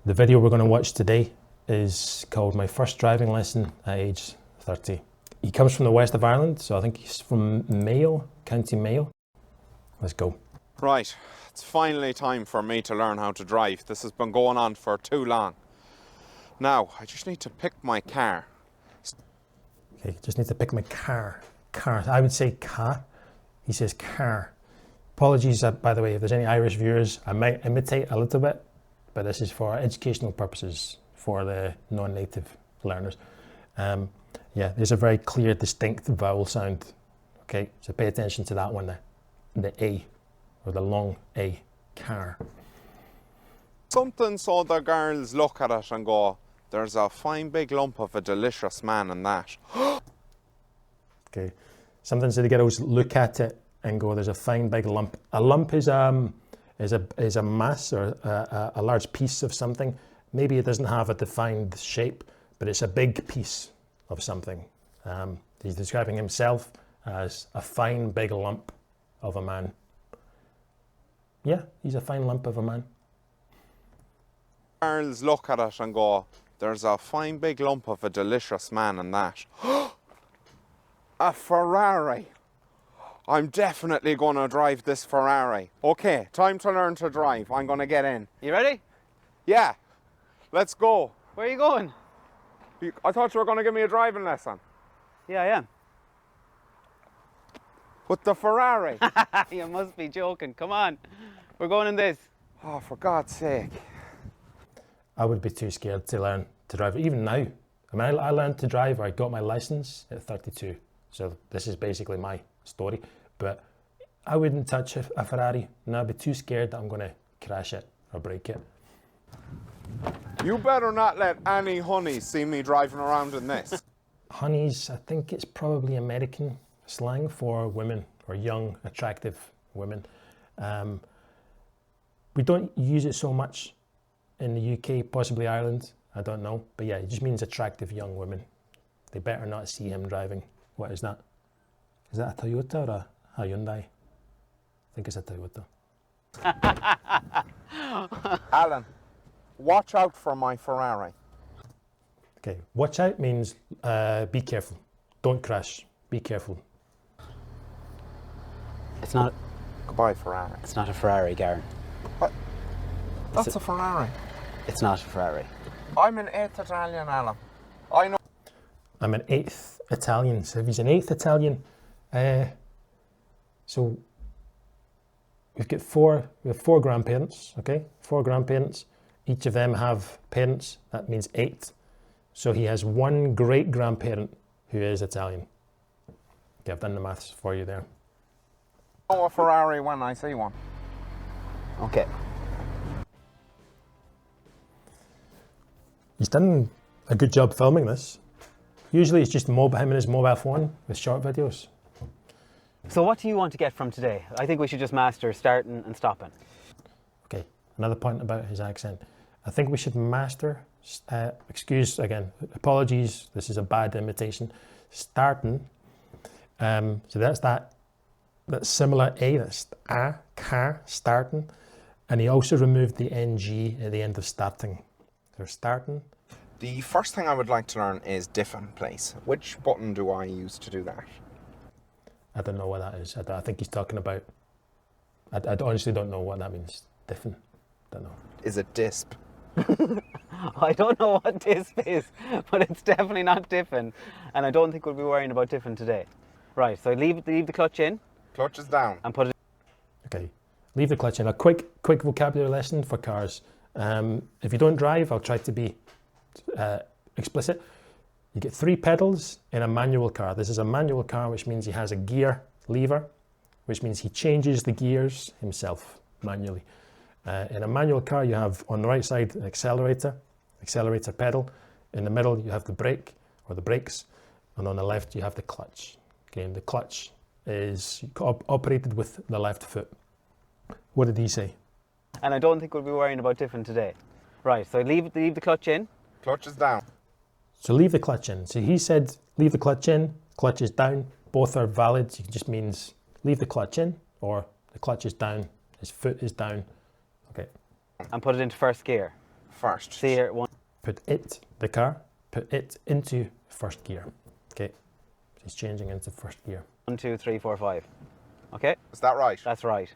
The video we're going to watch today is called My First Driving Lesson at age 30. He comes from the west of Ireland, so I think he's from Mayo, County Mayo. Let's go. Right, it's finally time for me to learn how to drive. This has been going on for too long. Now, I just need to pick my car. Okay, just need to pick my car. Car. I would say car. He says car. Apologies, by the way, if there's any Irish viewers, I might imitate a little bit, but this is for educational purposes for the non-native learners. Yeah, there's a very clear, distinct vowel sound. Okay, so pay attention to that one, the A, or the long A, car. Something so the girls look at it and go, there's a fine big lump of a delicious man in that. Okay, something so the girls look at it and go, there's a fine big lump. A lump is a mass or a large piece of something. Maybe it doesn't have a defined shape, but it's a big piece of something. He's describing himself as a fine big lump of a man. Yeah, he's a fine lump of a man. Girls look at it and go, there's a fine big lump of a delicious man in that. A Ferrari. I'm definitely going to drive this Ferrari. Okay, time to learn to drive. I'm going to get in. You ready? Yeah, let's go. Where are you going? I thought you were going to give me a driving lesson. Yeah, I am. With the Ferrari. You must be joking. Come on. We're going in this. Oh, for God's sake. I would be too scared to learn to drive, even now. I mean, I learned to drive, or I got my license at 32. So this is basically my story. But I wouldn't touch a Ferrari. No, I'd be too scared that I'm going to crash it or break it. You better not let any honeys see me driving around in this. Honeys, I think it's probably American slang for women or young, attractive women. We don't use it so much in the UK, possibly Ireland, I don't know. But yeah, it just means attractive young women. They better not see him driving. What is that? Is that a Toyota or a Hyundai? I think it's a Toyota. Alan, watch out for my Ferrari. Okay, watch out means be careful. Don't crash. Be careful. It's not. Goodbye, Ferrari. It's not a Ferrari, Garron. What? That's a Ferrari. It's not a Ferrari. I'm an 8th Italian, Alan. I know. I'm an 8th Italian. So if he's an 8th Italian, so we have four grandparents, okay? 4 grandparents. Each of them have parents. That means 8. So he has 1 great grandparent who is Italian. Okay, I've done the maths for you there. I know a Ferrari when I see one. Okay. He's done a good job filming this. Usually it's just him and his mobile phone with short videos. So what do you want to get from today? I think we should just master starting and stopping. Okay, another point about his accent. I think we should master, excuse again, apologies, this is a bad imitation, starting. So that's that similar A, that's a, car, starting. And he also removed the NG at the end of starting. So starting. The first thing I would like to learn is diff and place. Which button do I use to do that? I don't know what that is. I think he's talking about, I honestly don't know what that means. Different, don't know. Is it disp? I don't know what disp is, but it's definitely not diffin. And I don't think we'll be worrying about diffin today. Right, so leave the clutch in. Clutch is down. And put it. Okay, leave the clutch in. A quick vocabulary lesson for cars. If you don't drive, I'll try to be explicit. You get 3 pedals in a manual car. This is a manual car, which means he has a gear lever, which means he changes the gears himself manually. In a manual car, you have on the right side an accelerator pedal. In the middle, you have the brake or the brakes, and on the left, you have the clutch. Okay, and the clutch is operated with the left foot. What did he say? And I don't think we'll be worrying about diffin today. Right, so leave the clutch in. Clutch is down. So leave the clutch in. So he said leave the clutch in, clutch is down. Both are valid. It just means leave the clutch in or the clutch is down, his foot is down. Okay. And put it into first gear. First. See here, one, Put it, the car, put it into first gear. Okay, he's changing into first gear. 1, 2, 3, 4, 5. Okay, Is that right? that's right.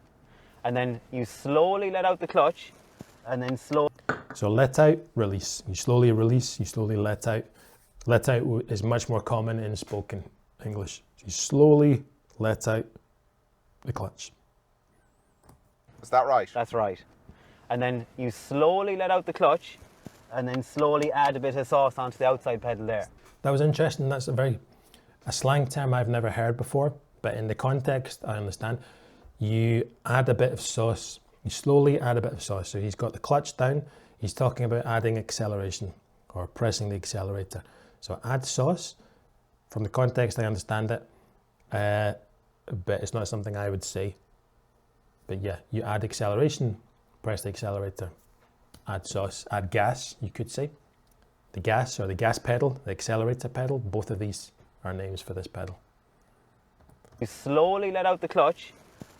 And then you slowly let out the clutch, and then slow. So let out, release. You slowly release, you slowly let out. Let out is much more common in spoken English. You slowly let out the clutch. Is that right? That's right. And then you slowly let out the clutch, and then slowly add a bit of sauce onto the outside pedal there. That was interesting. That's a slang term I've never heard before, but in the context, I understand. You add a bit of sauce. You slowly add a bit of sauce. So he's got the clutch down. He's talking about adding acceleration or pressing the accelerator. So add sauce. From the context, I understand it, but it's not something I would say. But yeah, you add acceleration, press the accelerator, add sauce, add gas, you could say. The gas or the gas pedal, the accelerator pedal, both of these are names for this pedal. You slowly let out the clutch,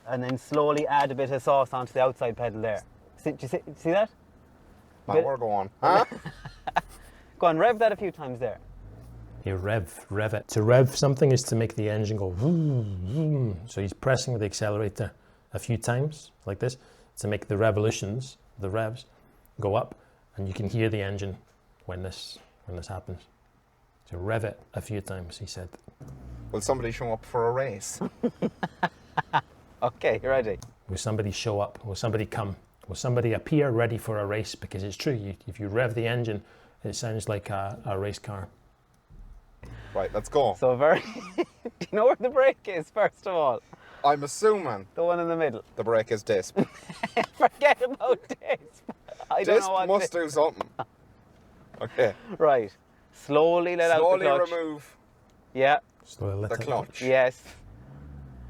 and then slowly add a bit of sauce onto the outside pedal there. Do you see that? Now we're going. Huh? Go on, rev that a few times there. You rev it. To rev something is to make the engine go vroom, vroom. So he's pressing the accelerator a few times like this to make the revolutions, the revs, go up, and you can hear the engine when this happens. So rev it a few times, he said. Will somebody show up for a race? Okay, you're ready. Will somebody show up? Will somebody come? Will somebody appear ready for a race? Because it's true, if you rev the engine, it sounds like a race car. Right, let's go. So do you know where the brake is, first of all? I'm assuming The one in the middle. the brake is disc. Forget about this. I don't Disc know what must do something. Okay. Right. Slowly let out the clutch. Slowly remove Yeah. Slowly let the it out. clutch. Yes.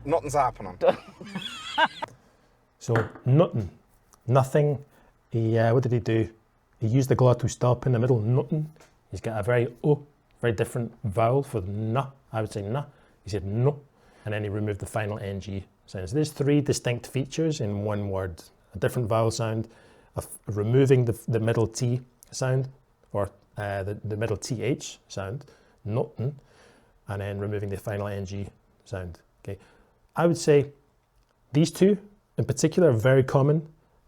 Nothing's happening. So nothing. What did he do? He used the glottal stop in the middle. Nothing. He's got a very different vowel for na. I would say na. He said no, and then he removed the final ng sound. So there's three distinct features in one word: a different vowel sound, removing the middle t sound, or the middle th sound, nothing, and then removing the final ng sound. Okay, I would say these two in particular are very common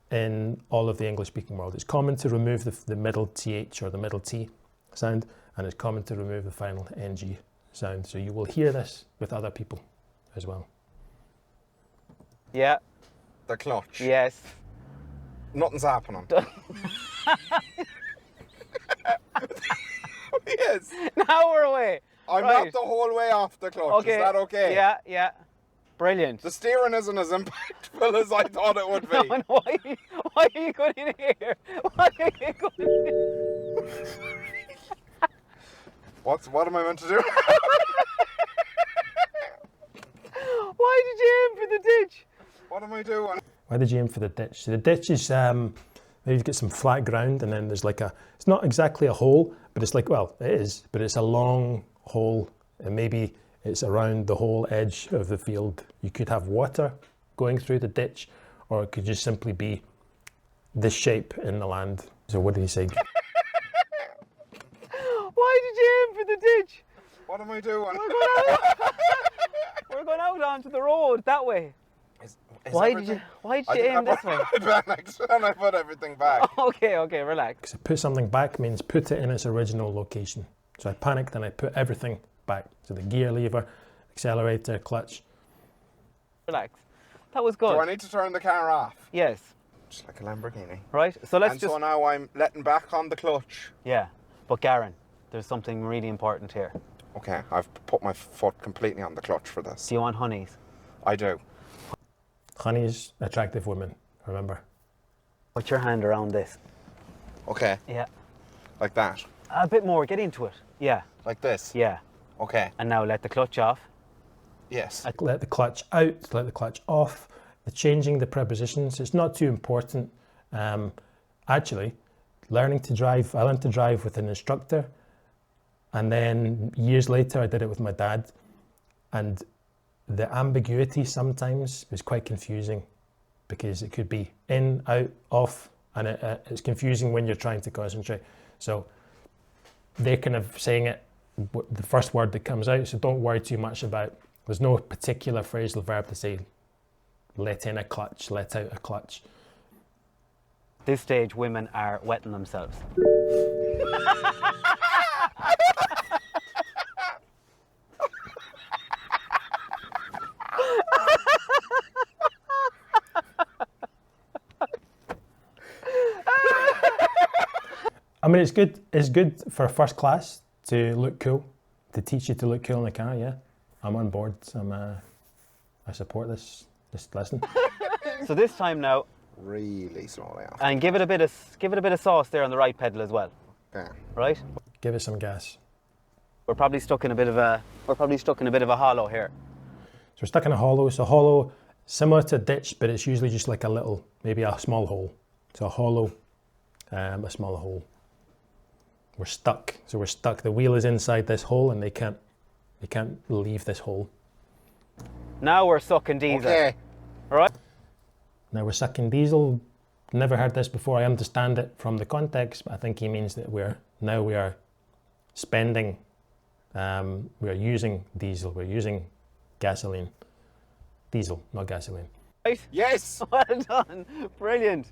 in all of the English-speaking world. It's common to remove the middle th or the middle t sound, and it's common to remove the final ng sound. So you will hear this with other people as well. Yeah. The clutch. Yes. Nothing's happening. Yes. Now we're away. I'm Right. not the whole way off the clutch. Okay. Is that okay? Yeah, yeah. Brilliant. The steering isn't as impactful as I thought it would be. No, and why are you going in here? Why are you going in here? What am I meant to do? Why did you aim for the ditch? What am I doing? Why did you aim for the ditch? So the ditch is maybe you've got some flat ground, and then there's like it's not exactly a hole, but it's like, well, it is, but it's a long hole, and maybe it's around the whole edge of the field. You could have water going through the ditch, or it could just simply be this shape in the land. So what did he say? Why did you aim for the ditch? What am I doing? We're going out onto the road that way. Is Why everything- did you aim this way? I panicked and I put everything back. Okay, relax. So put something back means put it in its original location. So I panicked and I put everything back. So the gear lever, accelerator, clutch. Relax. That was good. Do I need to turn the car off? Yes. Just like a Lamborghini. Right. So let's And just so now I'm letting back on the clutch. Yeah. But Garron, there's something really important here. Okay, I've put my foot completely on the clutch for this. Do you want honeys? I do. Honey's attractive women, remember? Put your hand around this. Okay, Yeah. like that. A bit more. Get into it. Yeah. Like this. Yeah. Okay, And now let the clutch off. yes. Let the clutch out, let the clutch off. The changing the prepositions, it's not too important. Actually, learning to drive, I learned to drive with an instructor, and then years later I did it with my dad, and the ambiguity sometimes was quite confusing because it could be in, out, off, and it's confusing when you're trying to concentrate. So they're kind of saying it, the first word that comes out, so don't worry too much about, there's no particular phrasal verb to say let in a clutch, let out a clutch. This stage, women are wetting themselves. I mean, it's good. It's good for first class to look cool, to teach you to look cool in the car. Yeah, I'm on board. I support this lesson. So this time now, Really slow down. and give it a bit of sauce there on the right pedal as well. Okay. Right? Give it some gas. We're probably stuck in a bit of a hollow here. So we're stuck in a hollow. So hollow, similar to a ditch, but it's usually just like a little, maybe a small hole. So a hollow, a small hole. We're stuck. So we're stuck. The wheel is inside this hole, and they can't leave this hole. Now we're sucking diesel. Okay. All right? Now we're sucking diesel. Never heard this before. I understand it from the context, but I think he means that we are spending, we are using diesel. We're using gasoline. Diesel, not gasoline. Right? Yes. Well done. Brilliant.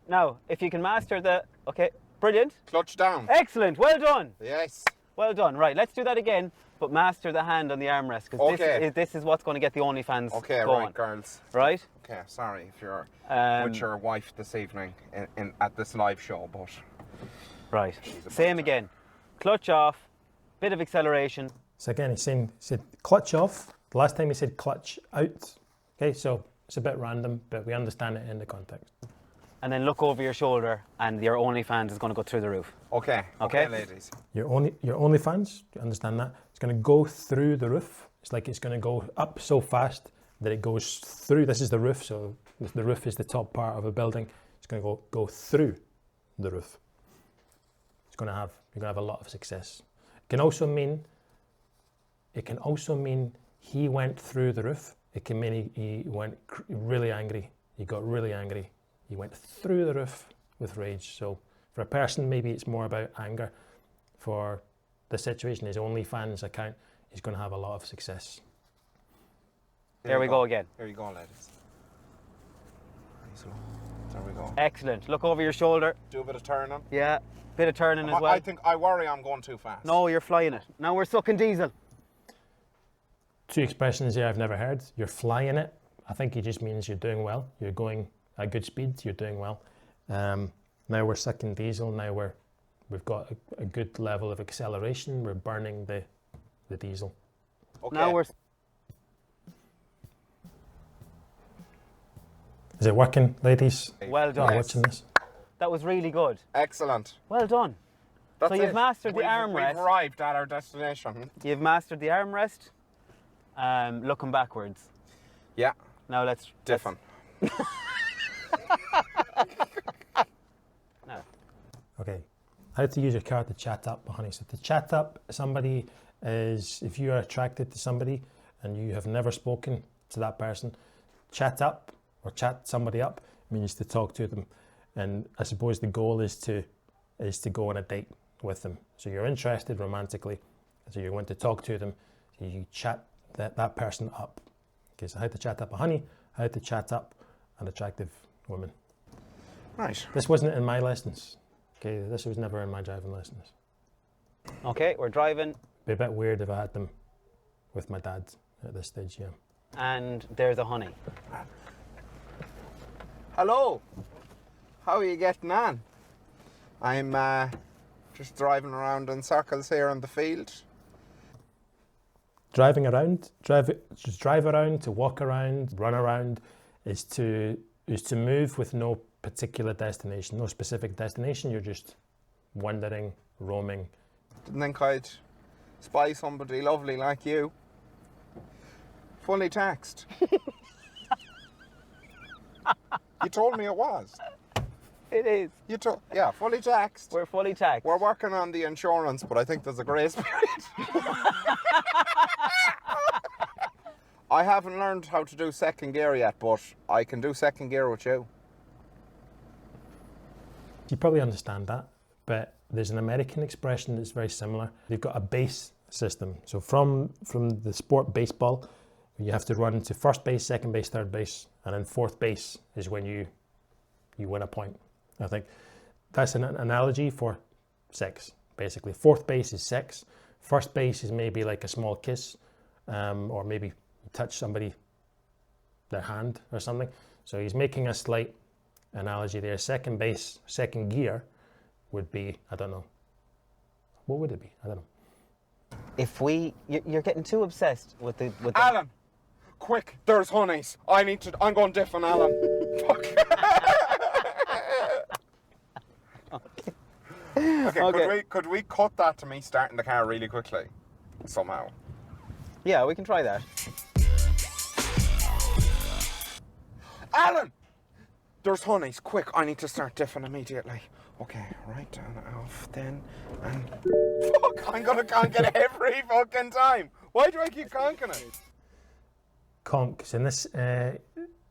Now, if you can master the... Okay, brilliant. Clutch down. Excellent. Well done. Yes. Well done. Right, let's do that again, but master the hand on the armrest, because Okay. this is what's going to get the OnlyFans Okay, going. right, girls. Right? Okay, sorry if you're Um, with your wife this evening at this live show, but Right. a Same bit. again. Clutch off, bit of acceleration. So again, he said clutch off. The last time he said clutch out. Okay, so it's a bit random, but we understand it in the context. And then look over your shoulder, and your OnlyFans is going to go through the roof. okay, Okay. ladies. Your OnlyFans, you understand that? It's going to go through the roof. It's like it's going to go up so fast that it goes through. This is the roof, so the roof is the top part of a building. It's going to go through the roof. You're going to have a lot of success. It can also mean he went through the roof. It can mean he went really angry. He got really angry. He went through the roof with rage. So for a person, maybe it's more about anger. For the situation, his OnlyFans account, he's going to have a lot of success. There we go again. Here you go, ladies. Very slow. There we go. Excellent. Look over your shoulder. Do a bit of turning. Yeah, bit of turning as well. I worry I'm going too fast. No, you're flying it. Now we're sucking diesel. Two expressions here I've never heard. You're flying it. I think it just means you're doing well. You're going at good speed. You're doing well. Now we're sucking diesel. Now we've got a good level of acceleration. We're burning the diesel. Okay. Now we're... Is it working, ladies? Well Are done. you watching this? That was really good. Excellent. Well done. That's So you've it. mastered the We've armrest. arrived at our destination. You've mastered the armrest. Looking backwards. Yeah. Now let's... Different. No. Okay. How to use your car to chat up, honey. So to chat up somebody is if you are attracted to somebody and you have never spoken to that person, chat up or chat somebody up means to talk to them. And I suppose the goal is to go on a date with them. So you're interested romantically. So you want to talk to them. So you chat that person up. Okay, so how to chat up a honey, how to chat up an attractive woman. Right. This wasn't in my lessons. Okay, this was never in my driving lessons. Okay, we're driving, Be a bit weird if I had them with my dad at this stage, yeah. and there's a honey. Hello. How are you getting on? I'm just driving around in circles here in the field. Driving around, just drive around, to walk around, run around, is to move with no particular destination, no specific destination. You're just wandering, roaming. Didn't think I'd spy somebody lovely like you. Fully taxed. You told me it was. It is. Yeah, fully taxed. We're fully taxed. We're working on the insurance, but I think there's a grace period. I haven't learned how to do second gear yet, but I can do second gear with you. You probably understand that, but there's an American expression that's very similar. They've got a base system. So from the sport baseball, you have to run to first base, second base, third base, and then fourth base is when you win a point. I think that's an analogy for sex, basically. Fourth base is sex. First base is maybe like a small kiss, or maybe you touch somebody, their hand or something. So he's making a slight analogy there. Second base, second gear would be, I don't know. What would it be? I don't know. If you're getting too obsessed with the Alan, quick, there's honeys. I'm going diff on Alan. Fuck. Okay, could we cut that to me starting the car really quickly? Somehow. Yeah, we can try that. Alan! There's honeys, quick, I need to start diffing immediately. Okay, right down off then, and... Fuck, I'm gonna conk it every fucking time. Why do I keep conking it? Conks, and this,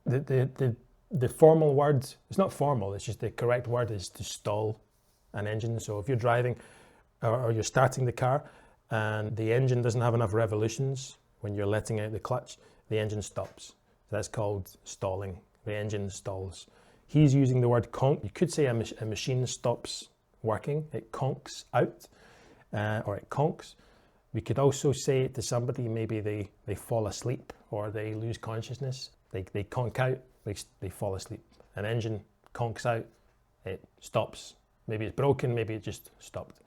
the formal word, it's not formal, it's just the correct word is to stall an engine. So if you're driving or you're starting the car and the engine doesn't have enough revolutions when you're letting out the clutch, the engine stops. So that's called stalling. The engine stalls. He's using the word conk. You could say a machine stops working. It conks out, or it conks. We could also say it to somebody, maybe they fall asleep or they lose consciousness. They conk out, they fall asleep. An engine conks out, it stops. Maybe it's broken, maybe it just stopped.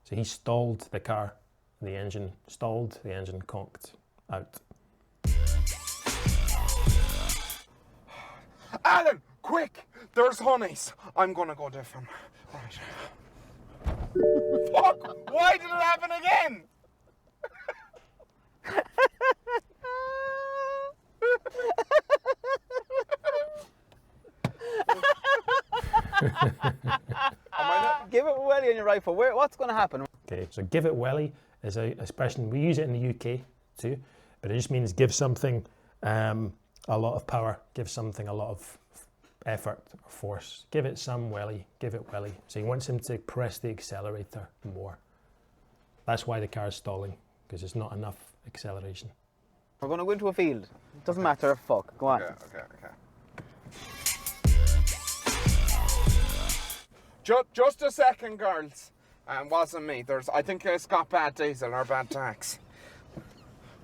So he stalled the car, the engine stalled, the engine conked out. Alan, quick! There's honeys. I'm gonna go different. Right. Fuck! Why did it happen again? Give it a welly on your right foot. What's going to happen? Okay, so give it welly is a expression, we use it in the UK too, but it just means give something a lot of power, give something a lot of effort or force. Give it some welly, give it welly. So he wants him to press the accelerator more. That's why the car is stalling, because there's not enough acceleration. We're going to go into a field. It doesn't matter, fuck. Go on. Okay. Just a second, girls. Wasn't me. I think it's got bad diesel or bad tax.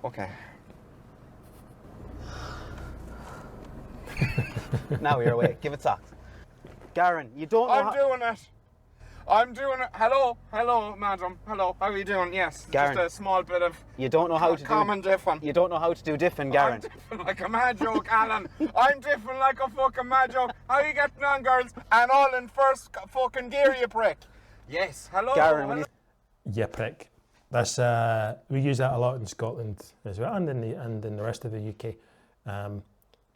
Okay. Now you're awake. Give it socks. Garron, you don't know I'm doing it. Hello, madam. Hello, how are you doing? Yes, Garron, just a small bit of you don't know how to common diffin'. You don't know how to do diffin', Garron. I'm diffin' like a mad joke, Alan. I'm diffin' like a fucking mad joke. How you getting on, girls? And all in first fucking gear, you prick. Yes, hello. Garron, you prick. That's we use that a lot in Scotland as well, and in the rest of the UK.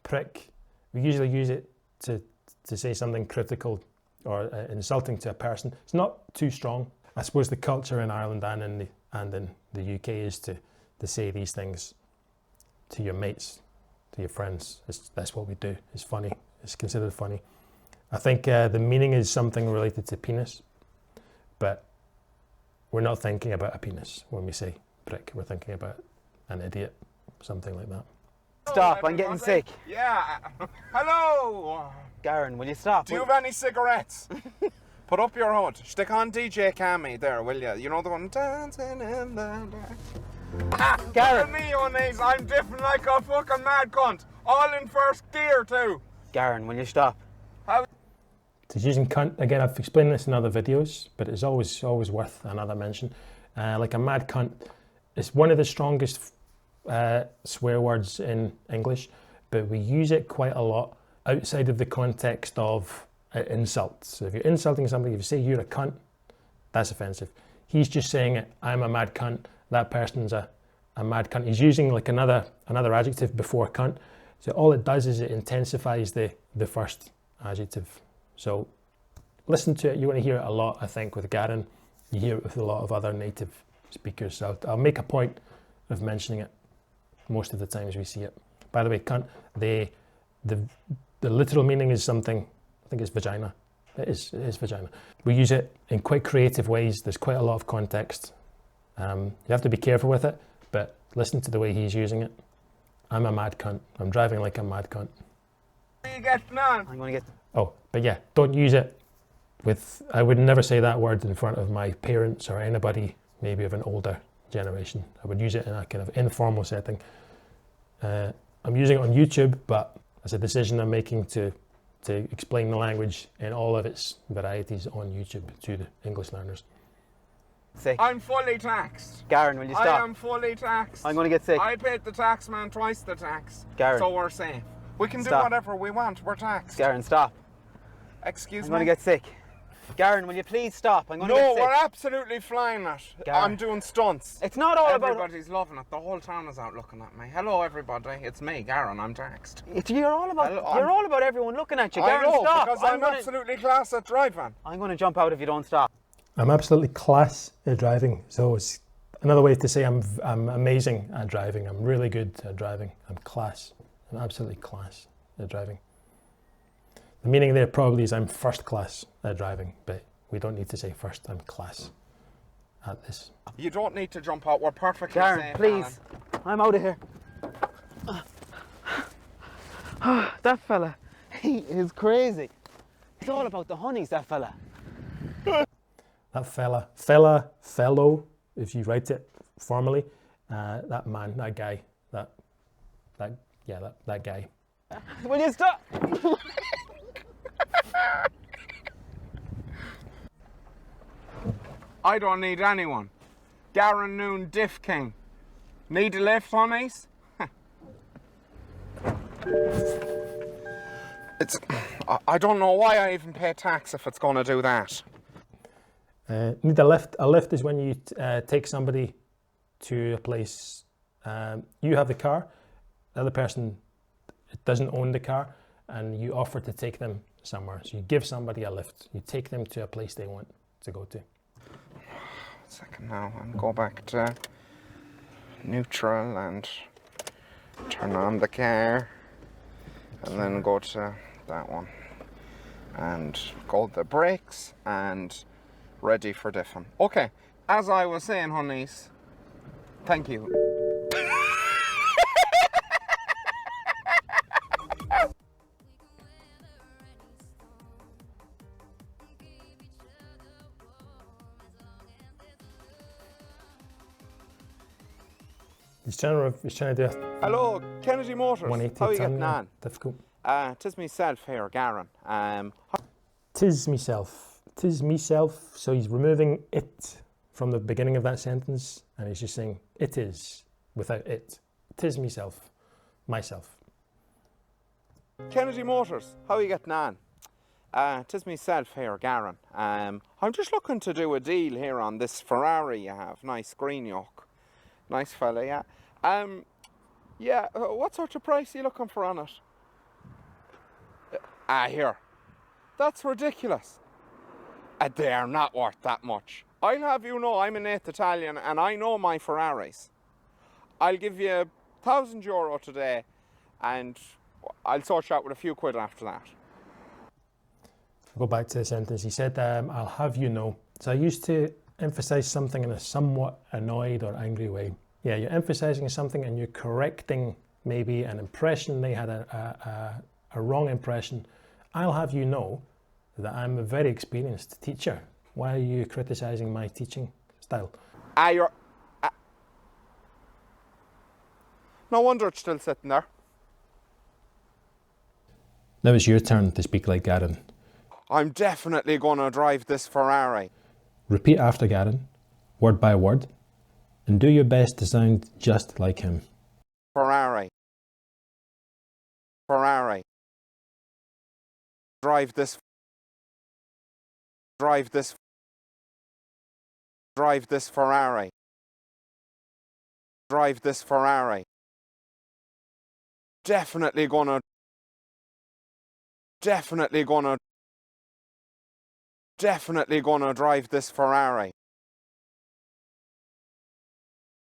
Prick. We usually use it to say something critical or insulting to a person. It's not too strong. I suppose the culture in Ireland and in the UK is to say these things to your mates, to your friends. That's what we do. It's funny. It's considered funny. I think the meaning is something related to penis, but we're not thinking about a penis when we say prick. We're thinking about an idiot, something like that. Stop, I'm getting sick. Yeah. Hello. Garron, will you stop? Do you have any cigarettes? Put up your hood. Stick on DJ Cammy there, will you? You know the one dancing in the dark. Garron. Look at me, honeys. I'm different like a fucking mad cunt. All in first gear too. Garron, will you stop? He's using cunt again. I've explained this in other videos, but it's always worth another mention. Like a mad cunt, it's one of the strongest swear words in English, but we use it quite a lot outside of the context of insults. So if you're insulting somebody, if you say you're a cunt, that's offensive. He's just saying it, I'm a mad cunt, that person's a mad cunt. He's using like another adjective before cunt. So all it does is it intensifies the first adjective. So listen to it, you're going to hear it a lot, I think, with Garron. You hear it with a lot of other native speakers. So I'll make a point of mentioning it most of the times we see it. By the way, cunt, the literal meaning is something, I think it's vagina. It is vagina. We use it in quite creative ways. There's quite a lot of context. You have to be careful with it, but listen to the way he's using it. I'm a mad cunt. I'm driving like a mad cunt. You get none. I'm going to get... Oh, but yeah, don't use it with, I would never say that word in front of my parents or anybody maybe of an older generation. I would use it in a kind of informal setting. I'm using it on YouTube, but it's a decision I'm making to explain the language in all of its varieties on YouTube to the English learners. Sick. I'm fully taxed. Garron, will you stop? I am fully taxed. I'm going to get sick. I paid the tax man twice the tax. Garron. So we're safe. We can Stop. do whatever we want. We're taxed. Garron, stop. Excuse I'm me? going to get sick. Garron, will you please stop? I'm going to No, get sick. we're absolutely flying it. Garron. I'm doing stunts. It's not all about... Everybody's loving it. The whole town is out looking at me. Hello, everybody. It's me, Garron. I'm taxed. You're all about... Hello, you're all about everyone looking at you. I Garron, know, stop. because I'm absolutely class at driving. I'm going to jump out if you don't stop. I'm absolutely class at driving. So it's another way to say I'm amazing at driving. I'm really good at driving. I'm class. I'm absolutely class at driving. The meaning there probably is I'm first class at driving, but we don't need to say first. I'm class at this. You don't need to jump out. We're perfectly Garron, safe. please. I'm out of here. That fella, he is crazy. It's all about the honeys, that fella. That fellow, if you write it formally, that man, that guy, that guy. Will you stop? I don't need anyone. Garron Noone, Diff King. Need a lift, honeys? I don't know why I even pay tax if it's going to do that. Need a lift. A lift is when you take somebody to a place. You have the car, the other person doesn't own the car, and you offer to take them somewhere. So you give somebody a lift. You take them to a place they want to go to. 1 second now, and go back to neutral and turn on the car, and then go to that one and go to the brakes and ready for diffing. Okay, as I was saying, honeys, thank you. He's trying to do a Hello, Kennedy Motors. 180 How are you turn getting there. on? Difficult. Tis myself here, Garron. Tis meself. Tis meself. So he's removing it from the beginning of that sentence, and he's just saying it is without it. Tis meself. Myself. Kennedy Motors, how are you getting on? Tis myself here, Garron. I'm just looking to do a deal here on this Ferrari you have. Nice green yoke. Nice fella, yeah. Yeah, what sort of price are you looking for on it? Here. That's ridiculous. They are not worth that much. I'll have you know I'm an 8th Italian and I know my Ferraris. I'll give you €1,000 today and I'll sort you out with a few quid after that. Go back to the sentence. He said, I'll have you know. So I used to emphasize something in a somewhat annoyed or angry way. Yeah, you're emphasizing something and you're correcting maybe an impression. They had a wrong impression. I'll have you know that I'm a very experienced teacher. Why are you criticizing my teaching style? No wonder it's still sitting there. Now it's your turn to speak like Garron. I'm definitely going to drive this Ferrari. Repeat after Garron, word by word, and do your best to sound just like him. Ferrari. Ferrari. Drive this. Drive this. Drive this Ferrari. Drive this Ferrari. Definitely gonna drive this Ferrari.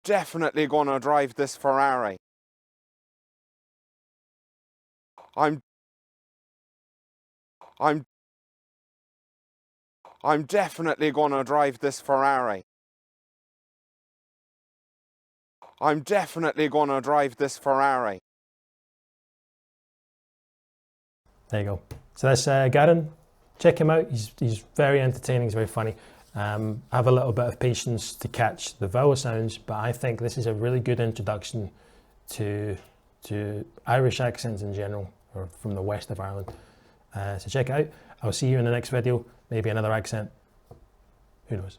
Definitely gonna drive this Ferrari. I'm I'm definitely going to drive this Ferrari. I'm definitely going to drive this Ferrari. There you go. So that's Garron. Check him out. He's very entertaining. He's very funny. Have a little bit of patience to catch the vowel sounds, but I think this is a really good introduction to Irish accents in general, or from the west of Ireland. So check it out. I'll see you in the next video. Maybe another accent. Who knows?